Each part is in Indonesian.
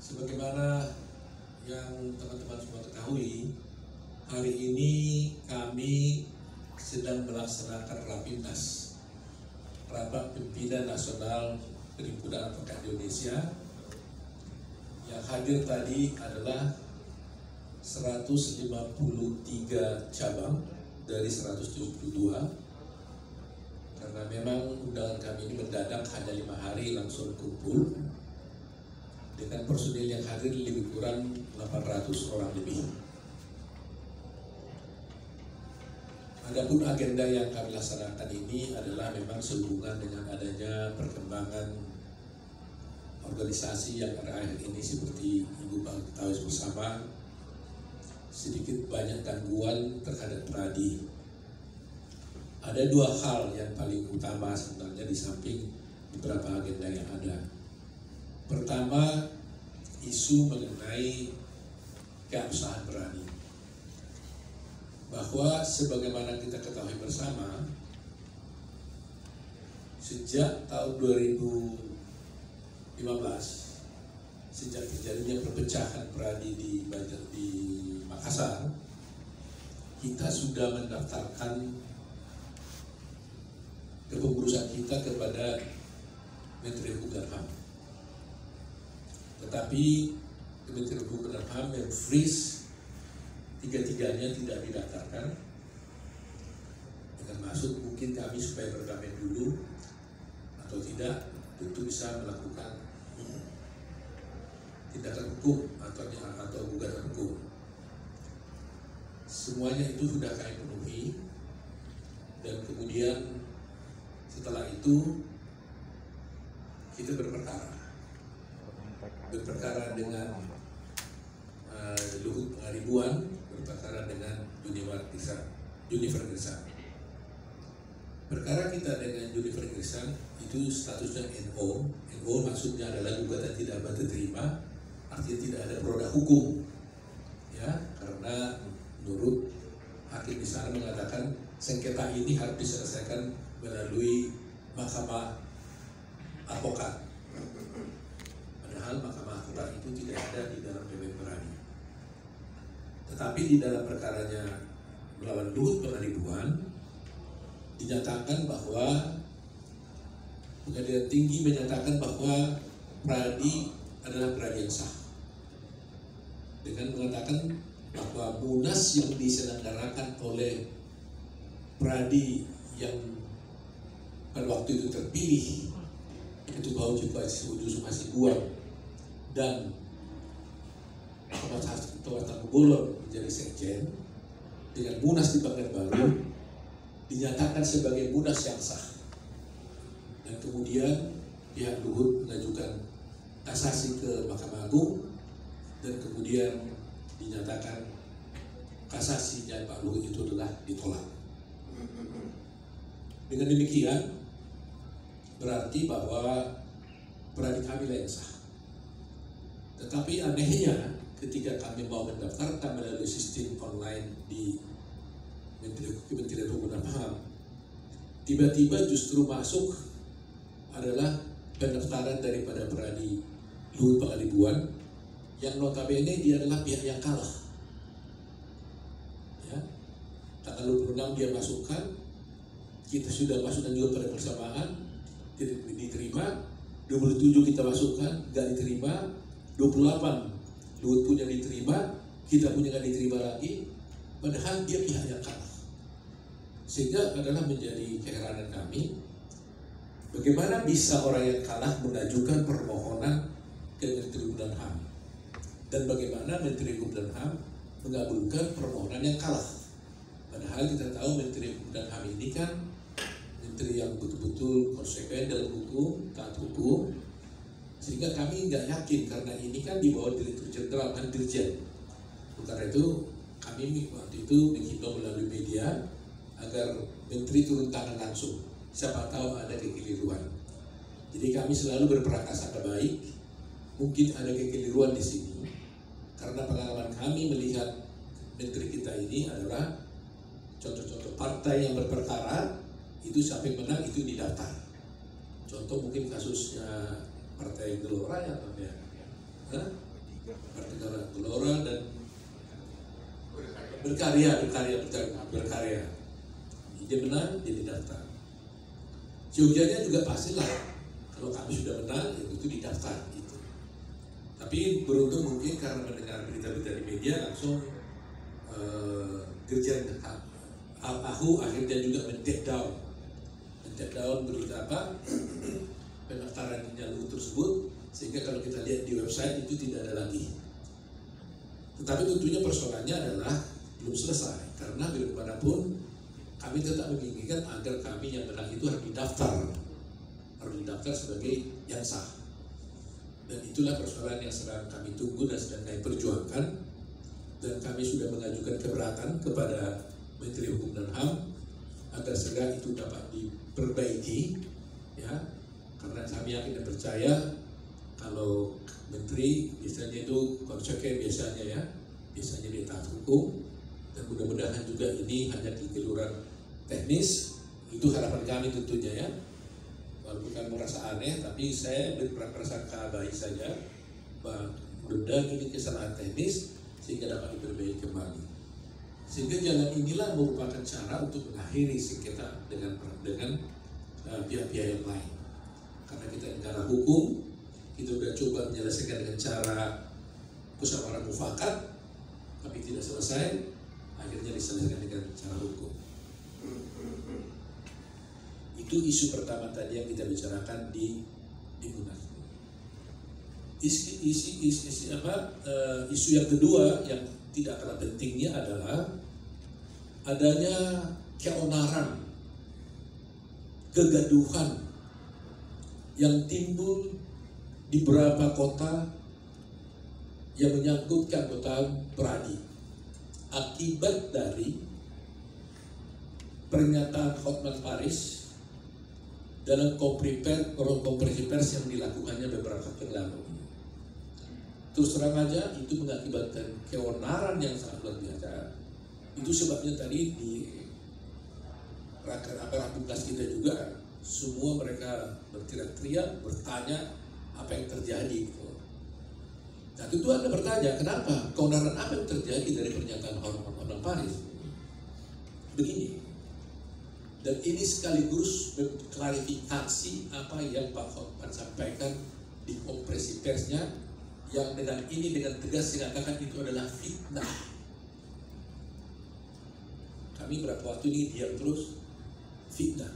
Sebagaimana yang teman-teman semua ketahui, hari ini kami sedang melaksanakan Rapimnas, Rapat Pimpinan Nasional Perhimpunan Advokat Indonesia. Yang hadir tadi adalah 153 cabang dari 172, karena memang undangan kami ini mendadak, hanya 5 hari langsung kumpul dengan personil yang hadir lebih kurang 800 orang lebih. Adapun agenda yang kami laksanakan ini adalah memang sehubungan dengan adanya perkembangan organisasi yang akhir-akhir ini, seperti Ibu ketahui bersama, sedikit banyak gangguan terhadap pradi. Ada 2 hal yang paling utama sebenarnya di samping beberapa agenda yang ada. Pertama, isu mengenai keabsahan pradi. Bahwa sebagaimana kita ketahui bersama, sejak tahun 2015, sejak terjadinya perpecahan pradi di Makassar, kita sudah mendaftarkan kepengurusan kita kepada Menteri Hukum dan HAM. Tetapi Kementerian Hukum dan HAM freeze, tiga-tiganya tidak didaftarkan, dengan maksud mungkin kami supaya berdamai dulu, atau tidak tentu bisa melakukan tindakan hukum atau gugatan hukum. Semuanya itu sudah kami penuhi, dan kemudian setelah itu kita berperkara dengan Luhut Pengaribuan, berperkara dengan Junifer Grisang. Perkara kita dengan Junifer Grisang itu statusnya NO. NO maksudnya adalah gugatan tidak dapat diterima, artinya tidak ada produk hukum, ya, karena menurut hakim di sana mengatakan sengketa ini harus diselesaikan melalui Mahkamah Advokat. Padahal Mahkamah Advokat itu tidak ada di dalam PB Pradi. Tetapi di dalam perkaranya melawan Luhut Pengaribuan dinyatakan bahwa Pengadilan Tinggi menyatakan bahwa pradi adalah pradi yang sah, dengan mengatakan bahwa munas yang diselenggarakan oleh pradi yang pada waktu itu terpilih, itu Bahu Juga Yusuf Hasibuan dan Thomas Tanggubolon menjadi sekjen, dengan munas di Banjarbaru dinyatakan sebagai munas yang sah. Dan kemudian pihak Luhut mengajukan kasasi ke Mahkamah Agung, dan kemudian dinyatakan kasasinya Pak Luhut itu adalah ditolak. Dengan demikian berarti bahwa pradi kami yang sah. Tetapi anehnya ketika kami mau mendaftarkan melalui sistem online di Kementerian Hukum dan HAM, tiba-tiba justru masuk adalah pendaftaran daripada pradi Luhut Pengaribuan, yang notabene dia adalah pihak yang kalah. Ya, tanggal 26 dia masukkan, kita sudah masukkan juga pada persamaan, tidak diterima. 27 kita masukkan, nggak diterima. 28 Luhut punya diterima, kita punya nggak diterima lagi, padahal dia pihak yang kalah. Sehingga adalah menjadi keheranan kami, bagaimana bisa orang yang kalah mengajukan permohonan ke Menteri Hukum dan HAM, dan bagaimana Menteri Hukum dan HAM mengabulkan permohonan yang kalah. Padahal kita tahu Menteri Hukum dan HAM ini kan menteri yang betul-betul konsekuen dalam hukum, taat hukum, sehingga kami nggak yakin, karena ini kan di bawah Direktur Jenderal, kan Dirjen. Karena itu kami waktu itu menghimbau melalui media agar menteri turun tangan langsung, siapa tahu ada kekeliruan. Jadi kami selalu berprasangka baik, mungkin ada kekeliruan di sini, karena pengalaman kami melihat menteri kita ini adalah contoh-contoh partai yang berperkara itu sampai menang itu didaftar. Contoh mungkin kasusnya Partai Gelora ya, Partai Gelora dan berkarya. Dia menang, dia didaftar. Jogjanya juga pastilah, kalau kami sudah menang, ya itu didaftar gitu. Tapi beruntung mungkin karena mendengar berita-berita di media langsung Dirjen AHU akhirnya juga men-take down berita pendaftaran nyalu tersebut, sehingga kalau kita lihat di website itu tidak ada lagi. Tetapi tentunya persoalannya adalah belum selesai, karena bagaimanapun kami tetap menginginkan agar kami yang menang itu harus didaftar sebagai yang sah. Dan itulah persoalan yang sedang kami tunggu dan sedang kami perjuangkan, dan kami sudah mengajukan keberatan kepada Menteri Hukum dan HAM agar segera itu dapat diperbaiki, ya, karena kami yakin dan percaya kalau Menteri biasanya itu konsekuen biasanya dia taat hukum, dan mudah-mudahan juga ini hanya kegeluran teknis. Itu harapan kami tentunya ya, walaupun kami merasa aneh, tapi saya berprasangka baik saja bahwa mudah-mudahan ini kesalahan teknis sehingga dapat diperbaiki kembali. Sehingga jalan inilah merupakan cara untuk mengakhiri sengketa dengan pihak-pihak yang lain. Karena kita negara hukum, kita sudah coba menyelesaikan dengan cara musyawarah mufakat, tapi tidak selesai, akhirnya diselesaikan dengan cara hukum. Itu isu pertama tadi yang kita bicarakan di Munas. Isu yang kedua yang tidak kalah pentingnya adalah adanya keonaran, kegaduhan yang timbul di beberapa kota yang menyangkut keanggotaan Pradi akibat dari pernyataan Hotman Paris dalam konferensi pers yang dilakukannya beberapa waktu lalu. Terus terang aja itu mengakibatkan keonaran yang sangat luar biasa. Itu sebabnya tadi di rakernas kita juga semua mereka berteriak-teriak, bertanya apa yang terjadi. Nah tentu Anda bertanya, kenapa? Keonaran apa yang terjadi dari pernyataan Hotman Paris? Begini, dan ini sekaligus klarifikasi apa yang Pak Hotman sampaikan di konferensi persnya, yang dengan tegas dikatakan itu adalah fitnah. Kami berapa waktu ini diam terus, fitnah.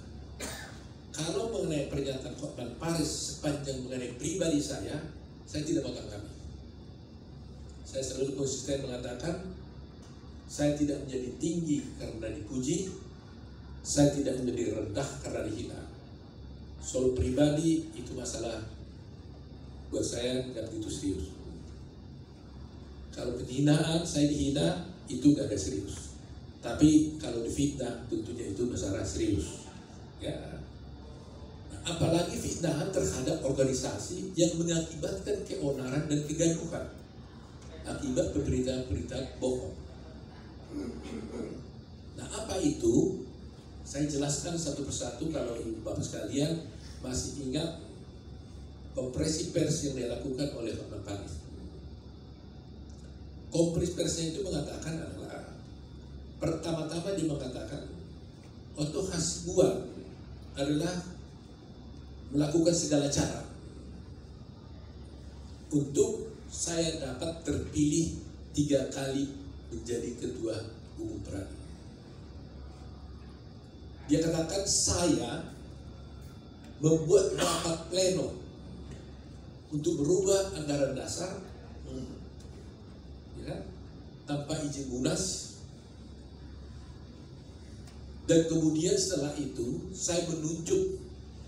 Kalau mengenai pernyataan Hotman Paris sepanjang mengenai pribadi saya tidak menganggap. Saya selalu konsisten mengatakan, saya tidak menjadi tinggi karena dipuji, saya tidak menjadi rendah karena dihina. Soal pribadi itu masalah buat saya nggak begitu serius. Kalau penghinaan, saya dihina, itu nggak ada serius. Tapi kalau difitnah, tentunya itu masalah serius. Ya. Nah, apalagi fitnahan terhadap organisasi yang mengakibatkan keonaran dan kegaduhan akibat berita-berita bohong. Nah, apa itu? Saya jelaskan satu persatu kalau Ibu Bapak sekalian masih ingat konferensi pers yang dilakukan oleh Hotman Paris. Konferensi persnya itu mengatakan adalah, pertama-tama dia mengatakan Otto Hasibuan adalah melakukan segala cara untuk saya dapat terpilih 3 kali menjadi ketua umum Pradi. Dia katakan saya membuat rapat pleno untuk berubah anggaran dasar, ya, tanpa izin Munas, dan kemudian setelah itu saya menunjuk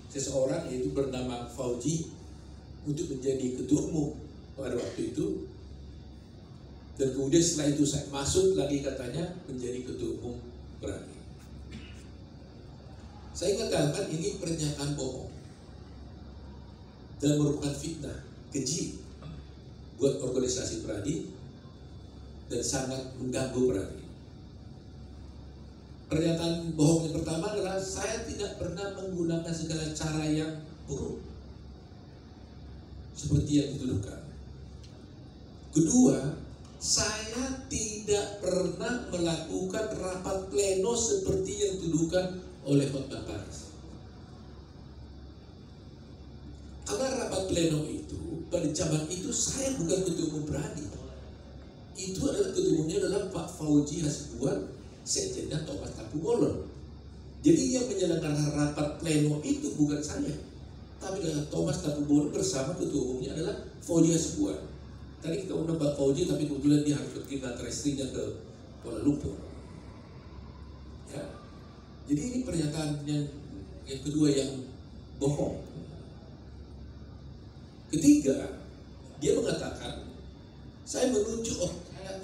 seseorang yaitu bernama Fauji untuk menjadi ketua umum pada waktu itu, dan kemudian setelah itu saya masuk lagi katanya menjadi ketua umum Pradi. Saya katakan ini pernyataan bohong dan merupakan fitnah, keji buat organisasi Pradi dan sangat mengganggu Pradi. Pernyataan bohong yang pertama adalah saya tidak pernah menggunakan segala cara yang buruk seperti yang dituduhkan. Kedua, saya tidak pernah melakukan rapat pleno seperti yang dituduhkan oleh Hotman Paris. Karena rapat pleno itu, pada zaman itu saya bukan ketua umum Pradi. Itu adalah ketua umumnya adalah Pak Fauji Hasibuan, sekjennya Thomas Tapumolon. Jadi yang menyelenggarakan rapat pleno itu bukan saya, tapi adalah Thomas Tapumolon bersama ketua umumnya adalah Fauji Hasibuan. Tadi kita undang Pak Fauji, tapi kebetulan dia harus pergi antar istrinya ke Kuala Lumpur. Ya. Jadi ini pernyataan yang kedua yang bohong. Ketiga, dia mengatakan saya menunjuk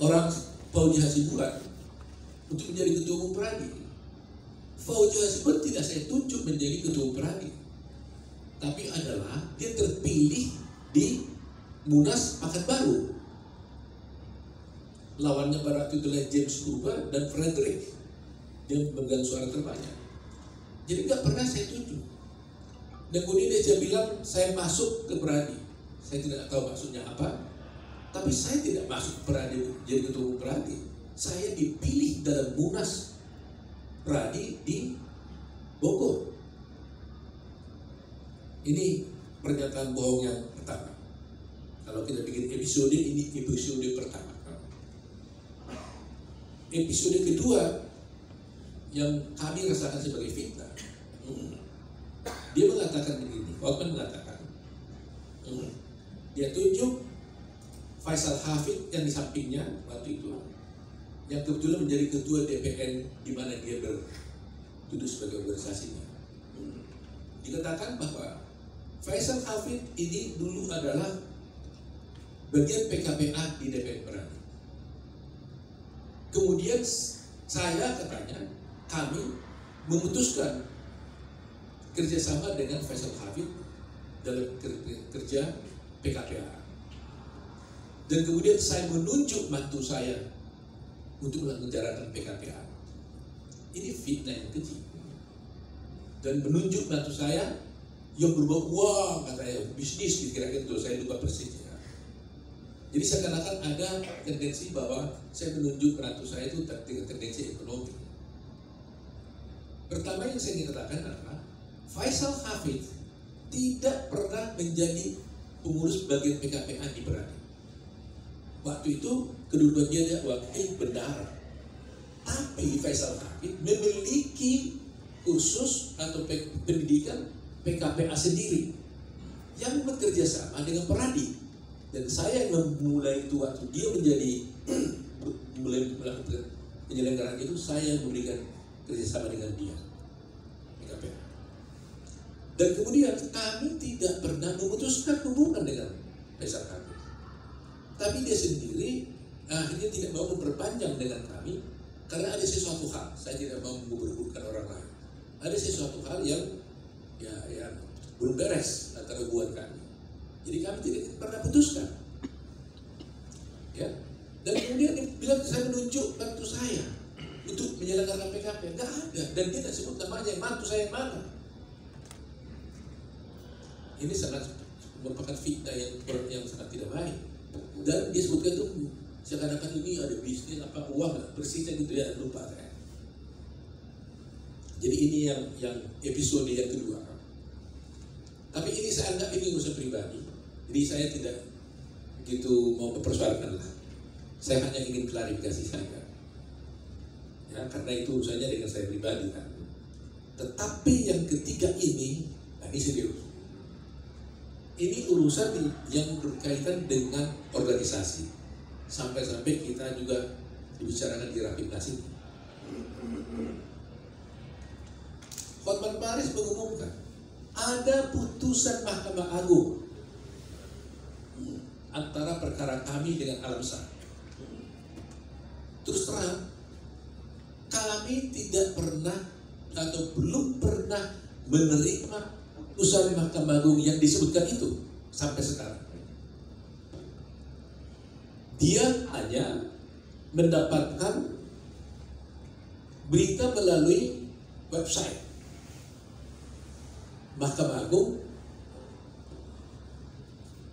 orang Fauji Hasibuan untuk menjadi ketua umum Pradi. Fauji Hasibuan tidak saya tunjuk menjadi ketua umum Pradi, tapi adalah dia terpilih di Munas Pekanbaru. Lawannya pada waktu itu adalah James Kurba dan Frederick yang memegang suara terbanyak. Jadi nggak pernah saya tunjuk. Dan kemudian dia bilang saya masuk ke Pradi. Saya tidak tahu maksudnya apa, tapi saya tidak masuk ke Pradi jadi ketua umum Pradi. Saya dipilih dalam Munas Pradi di Bogor. Ini pernyataan bohong yang pertama. Kalau kita bikin episode ini, episode pertama. Episode kedua yang kami rasakan sebagai fitnah, dia mengatakan begini, Hotman mengatakan, dia tunjuk Faisal Hafid yang di sampingnya waktu itu, yang kebetulan menjadi ketua DPN di mana dia bertuduh sebagai organisasinya. Dikatakan bahwa Faisal Hafid ini dulu adalah bagian PKPA di DPR Pradi. Kemudian saya katanya, kami memutuskan kerjasama dengan Faisal Hafid dalam kerja PKPA. Dan kemudian saya menunjuk mantu saya untuk menjalankan PKPA. Ini fitnah yang keji. Dan menunjuk mantu saya yang berbau uang, katanya bisnis, kira-kira itu saya lupa persis. Jadi seakan-akan ada tendensi bahwa saya menunjuk menantu saya itu dengan tendensi ekonomi. Pertama yang saya ingin katakan adalah Faisal Hafid tidak pernah menjadi pengurus bagian PKPA di Pradi. Waktu itu kedudukannya dia wakil bendahara. Tapi Faisal Hafid memiliki kursus atau pendidikan PKPA sendiri yang bekerja sama dengan Pradi. Dan saya yang memulai itu waktu dia menjadi mulai melakukan penyelenggaraan itu, saya yang memberikan kerjasama dengan dia PKPA. Dan kemudian kami tidak pernah memutuskan hubungan dengan Faisal Hafid. Tapi dia sendiri akhirnya tidak mau memperpanjang dengan kami karena ada sesuatu hal. Saya tidak mau memperburukkan orang lain. Ada sesuatu hal yang belum beres antara hubungan kami. Jadi kami tidak pernah putuskan. Ya. Dan kemudian dia bilang saya menunjuk mantu saya untuk menyelenggarakan PKP. Enggak ada. Dan dia tidak sebut namanya, mantu saya yang mana. Ini sangat merupakan fitnah yang sangat tidak baik. Dan dia sebutkan itu seakan-akan ini ada bisnis apa uang persisnya gitu ya, lupa saya. Jadi ini yang episode yang kedua. Tapi ini saya anggap ini urusan pribadi. Jadi saya tidak begitu mau mempersoalkan lah. Saya hanya ingin klarifikasi saja. Ya, karena itu urusannya dengan saya pribadi kan. Tetapi yang ketiga ini serius. Ini urusan yang berkaitan dengan organisasi. Sampai-sampai kita juga dibicarakan di Rapimnas ini. Hotman Paris mengumumkan ada putusan Mahkamah Agung antara perkara kami dengan Alamsah. Terus terang, kami tidak pernah atau belum pernah menerima putusan Mahkamah Agung yang disebutkan itu sampai sekarang. Dia hanya mendapatkan berita melalui website Mahkamah Agung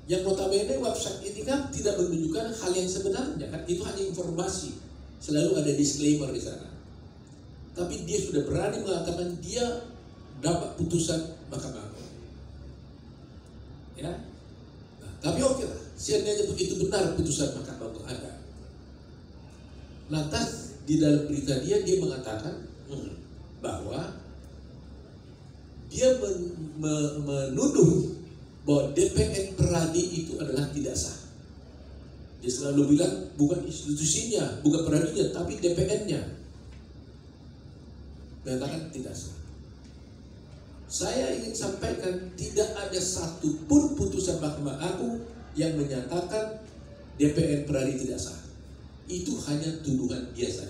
Yang notabene website ini kan tidak menunjukkan hal yang sebenarnya kan, itu hanya informasi. Selalu ada disclaimer di sana. Tapi dia sudah berani mengatakan dia dapat putusan Mahkamah Agung. Ya. Nah, tapi oke lah, seandainya itu benar putusan Mahkamah Agung ada. Lantas di dalam berita dia mengatakan bahwa dia menuduh bahwa DPN Peradi itu adalah tidak sah. Dia selalu bilang bukan institusinya, bukan Peradinya, tapi DPN-nya. Mengatakan tidak sah. Saya ingin sampaikan tidak ada satupun putusan Mahkamah Agung yang menyatakan DPN Peradi tidak sah. Itu hanya tuduhan biasa.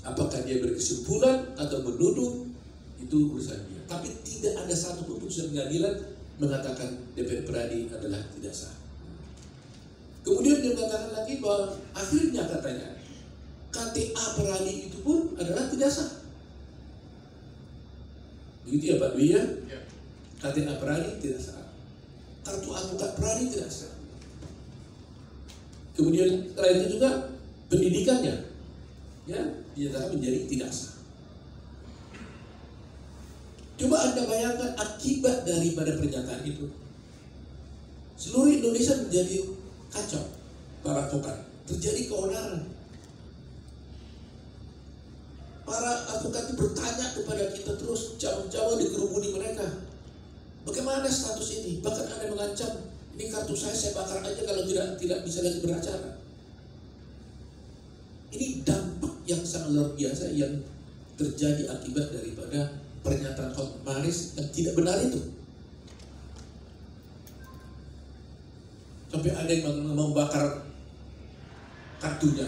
Apakah dia berkesimpulan atau menuduh, itu urusan dia. Tapi tidak ada satupun putusan pengadilan mengatakan DPN Peradi adalah tidak sah. Kemudian dia mengatakan lagi bahwa akhirnya katanya KTA Peradi itu pun adalah tidak sah. Begitu ya Pak Dwi ya? KTA Peradi tidak sah. Kartu advokat Peradi tidak sah. Kemudian setelah itu juga pendidikannya ya dinyatakan menjadi tidak sah. Coba Anda bayangkan akibat daripada pernyataan itu. Seluruh Indonesia menjadi kacau, para advokat. Terjadi keonaran. Para advokat itu bertanya kepada kita terus, jauh-jauh dikerumuni mereka. Bagaimana status ini? Bahkan ada mengancam, ini kartu saya bakar aja kalau tidak bisa lagi beracara. Ini dampak yang sangat luar biasa yang terjadi akibat daripada pernyataan Hotman Paris yang tidak benar itu. Sampai ada yang membakar kartunya.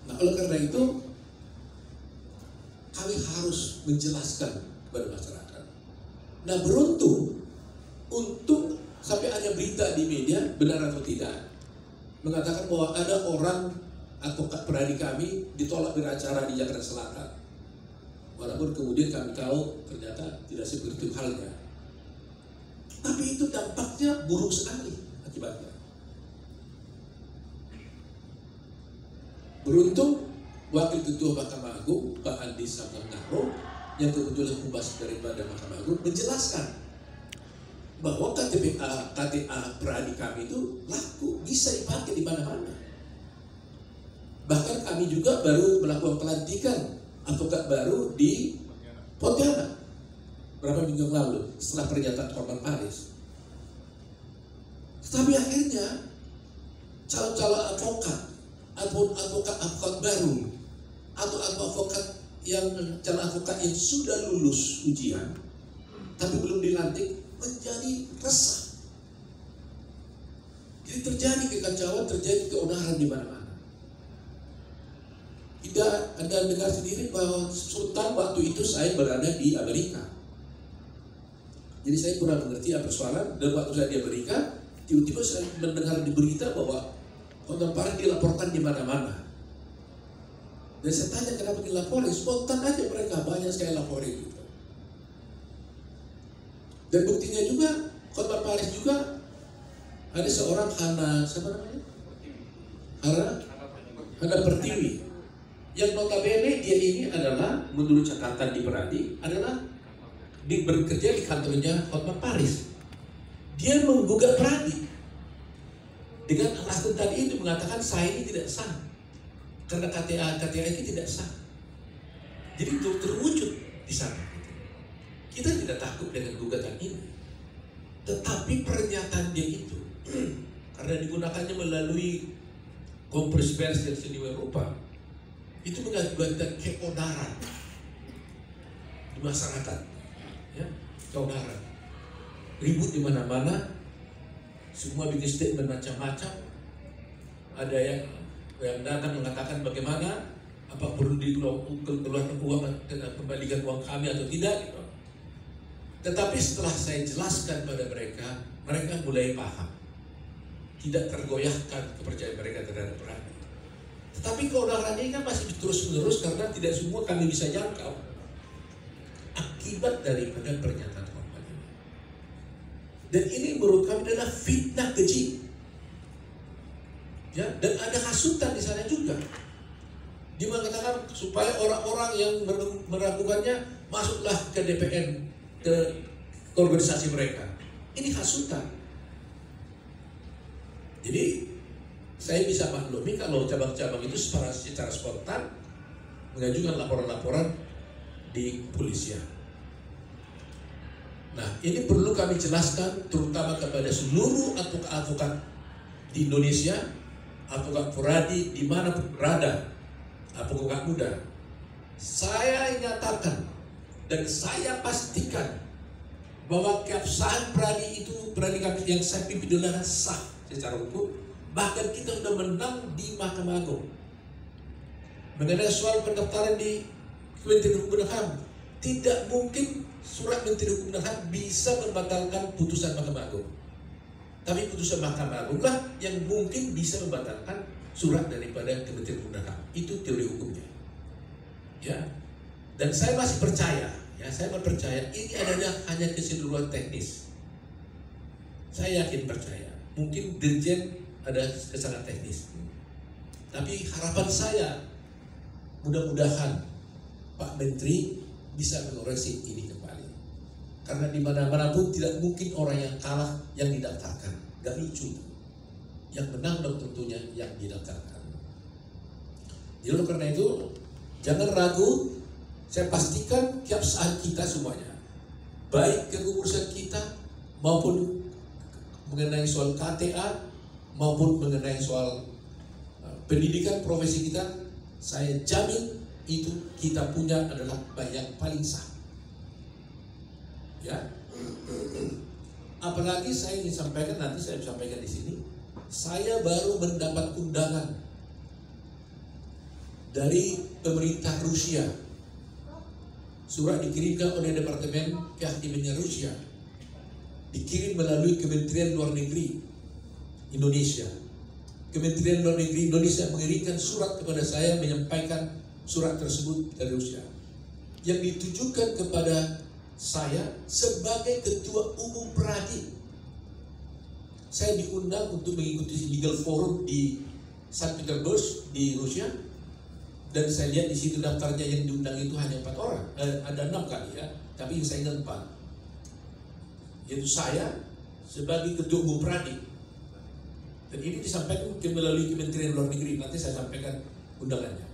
Nah, oleh karena itu kami harus menjelaskan kepada masyarakat. Nah, beruntung untuk sampai ada berita di media, benar atau tidak, mengatakan bahwa ada orang advokat Peradi kami ditolak beracara di Jakarta Selatan. Walaupun kemudian kami tahu ternyata tidak seperti itu halnya. Tapi itu dampaknya buruk sekali akibatnya. Beruntung Wakil Ketua Mahkamah Agung Pak Andi Samsudinur yang kebetulan humas daripada Mahkamah Agung menjelaskan bahwa KTA Peradi kami itu laku, bisa dipakai di mana-mana. Bahkan kami juga baru melakukan pelantikan advokat baru di Pontianak berapa minggu yang lalu setelah pernyataan Hotman Paris. Tapi akhirnya calon-calon advokat ataupun advokat baru atau advokat yang calon advokat yang sudah lulus ujian tapi belum dilantik menjadi resah. Jadi terjadi kekacauan, terjadi keonaran di mana-mana. Tidak, Anda dengar sendiri bahwa Sultan waktu itu saya berada di Amerika. Jadi saya kurang mengerti apa persoalan, dan waktu saya di Amerika, tiba-tiba saya mendengar di berita bahwa Hotman Paris dilaporkan di mana-mana. Dan saya tanya kenapa dilaporin, spontan aja mereka banyak sekali laporin gitu. Dan buktinya juga Hotman Paris juga ada seorang Hana, siapa namanya? Hana Pertiwi. Yang notabene dia ini adalah menurut catatan di Peradi adalah bekerja di kantornya Hotman Paris. Dia menggugat Peradi dengan alasan tadi itu mengatakan saya ini tidak sah karena KTA ini tidak sah. Jadi terwujud di sana. Kita tidak takut dengan gugatan ini, tetapi pernyataan dia itu karena digunakannya melalui konferensi pers yang sedemikian rupa, itu mengakibatkan keonaran di masyarakat, ya, keonaran, ribut di mana-mana, semua bikin statement macam-macam. Ada yang datang mengatakan bagaimana, apa perlu dikeluarkan uang, kembalikan uang kami atau tidak, gitu. Tetapi setelah saya jelaskan pada mereka, mereka mulai paham, tidak tergoyahkan kepercayaan mereka terhadap Peradi. Tetapi keonaran ini kan masih terus-menerus karena tidak semua kami bisa jangkau. akibat daripada pernyataan Hotman ini. Dan ini menurut kami adalah fitnah keji. Ya, dan ada hasutan di sana juga. Dia mengatakan supaya orang-orang yang meragukannya masuklah ke DPN, ke organisasi mereka. Ini hasutan. Jadi saya bisa maklumi kalau cabang-cabang itu secara spontan mengajukan laporan-laporan di kepolisian. Nah, ini perlu kami jelaskan terutama kepada seluruh advokat di Indonesia, advokat Poradi dimanapun berada, advokat muda. Saya nyatakan dan saya pastikan bahwa keabsahan Pradi itu, Pradi kami yang saya pimpin adalah sah secara hukum. Bahkan kita sudah menang di Mahkamah Agung. Mengenai soal pendaftaran di Kementerian Hukum dan HAM, tidak mungkin surat Menteri Hukum dan HAM bisa membatalkan putusan Mahkamah Agung. Tapi putusan Mahkamah Agung lah yang mungkin bisa membatalkan surat daripada Kementerian Hukum dan HAM. Itu teori hukumnya. Ya. Dan saya masih percaya, ini adalah hanya keseluruhan teknis. Saya yakin percaya. Mungkin Dirjen ada kesalahan teknis. Tapi harapan saya, mudah-mudahan Pak Menteri bisa mengoreksi ini kembali. Karena di mana-mana pun tidak mungkin orang yang kalah yang didaftarkan. Gak lucu. Yang menang dong tentunya yang didaftarkan. Jadi karena itu, jangan ragu. Saya pastikan keabsahan kita semuanya, baik kepengurusan kita maupun mengenai soal KTA maupun mengenai soal pendidikan profesi kita, saya jamin itu kita punya adalah yang paling sah. Ya, apalagi saya ingin sampaikan, nanti saya sampaikan di sini, saya baru mendapat undangan dari pemerintah Rusia. Surat dikirimkan oleh Departemen Kehakiman Rusia, dikirim melalui Kementerian Luar Negeri Indonesia. Kementerian Luar Negeri Indonesia mengirimkan surat kepada saya menyampaikan surat tersebut dari Rusia yang ditujukan kepada saya sebagai Ketua Umum Pradi. Saya diundang untuk mengikuti legal forum di St. Petersburg di Rusia. Dan saya lihat di situ daftarnya yang diundang itu hanya 4 orang, ada 6 kali ya, tapi yang saya ingat 4. Yaitu saya sebagai Ketua Umum Pradi. Dan ini disampaikan melalui Kementerian Luar Negeri, nanti saya sampaikan undangannya.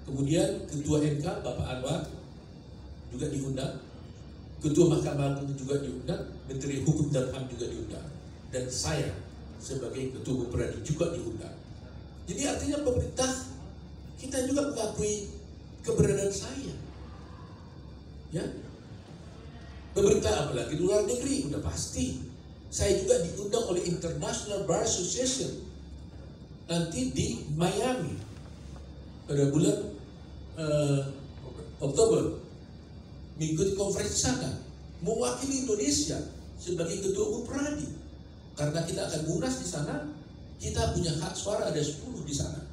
Kemudian Ketua MK Bapak Anwar juga diundang, Ketua Mahkamah Agung juga diundang, Menteri Hukum dan HAM juga diundang, dan saya sebagai Ketua Umum Pradi juga diundang. Jadi artinya pemerintah kita juga mengakui keberadaan saya. Ya. Pemerintah apalagi di luar negeri udah pasti. Saya juga diundang oleh International Bar Association nanti di Miami pada bulan Oktober, mengikuti konferensi sana, mewakili Indonesia sebagai Ketua Umum Pradi. Karena kita akan munas di sana, kita punya hak suara ada 10 di sana.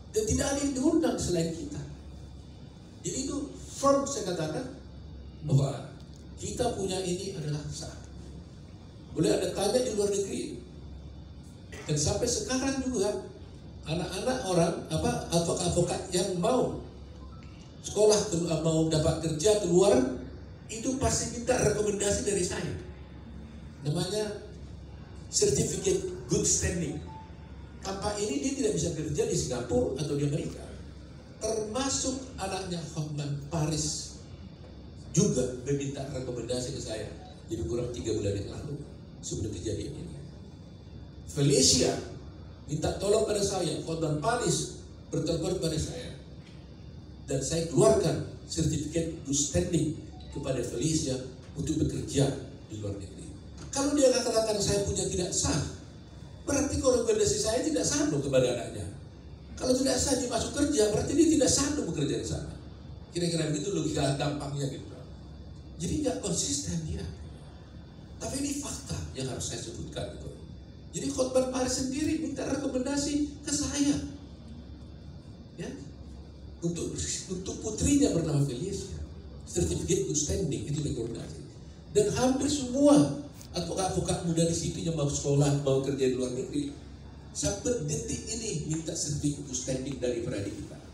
Dan tidak ada yang diundang selain kita. Jadi itu firm saya katakan bahwa kita punya ini adalah sah. Boleh ada tanya di luar negeri. Dan sampai sekarang juga anak-anak orang advokat yang mau sekolah, mau dapat kerja keluar, itu pasti minta rekomendasi dari saya. Namanya Certificate Good Standing. Tanpa ini dia tidak bisa kerja di Singapura atau di Amerika. Termasuk anaknya Hotman Paris juga meminta rekomendasi ke saya. Jadi kurang 3 bulan yang lalu sebelum kejadian ini. Felicia minta tolong pada saya, Hotman Paris bertelepon pada saya. Dan saya keluarkan sertifikat good standing kepada Felicia untuk bekerja di luar negeri. Kalau dia katakan saya punya tidak sah, berarti rekomendasi saya tidak sah kepada anaknya. Kalau tidak sah dia masuk kerja, berarti dia tidak sah bekerja di sana. Kira-kira begitu logika gampangnya gitu. Jadi nggak konsisten dia. Tapi ini fakta yang harus saya sebutkan gitu. Jadi Hotman Paris sendiri minta rekomendasi ke saya, ya, untuk putrinya bernama Felicia. Certificate good standing itu rekomendasi. Dan hampir semua advokat-advokat muda di situ yang mau sekolah, mau kerja di luar negeri, sampai detik ini minta sertifikat good standing dari pradi kita.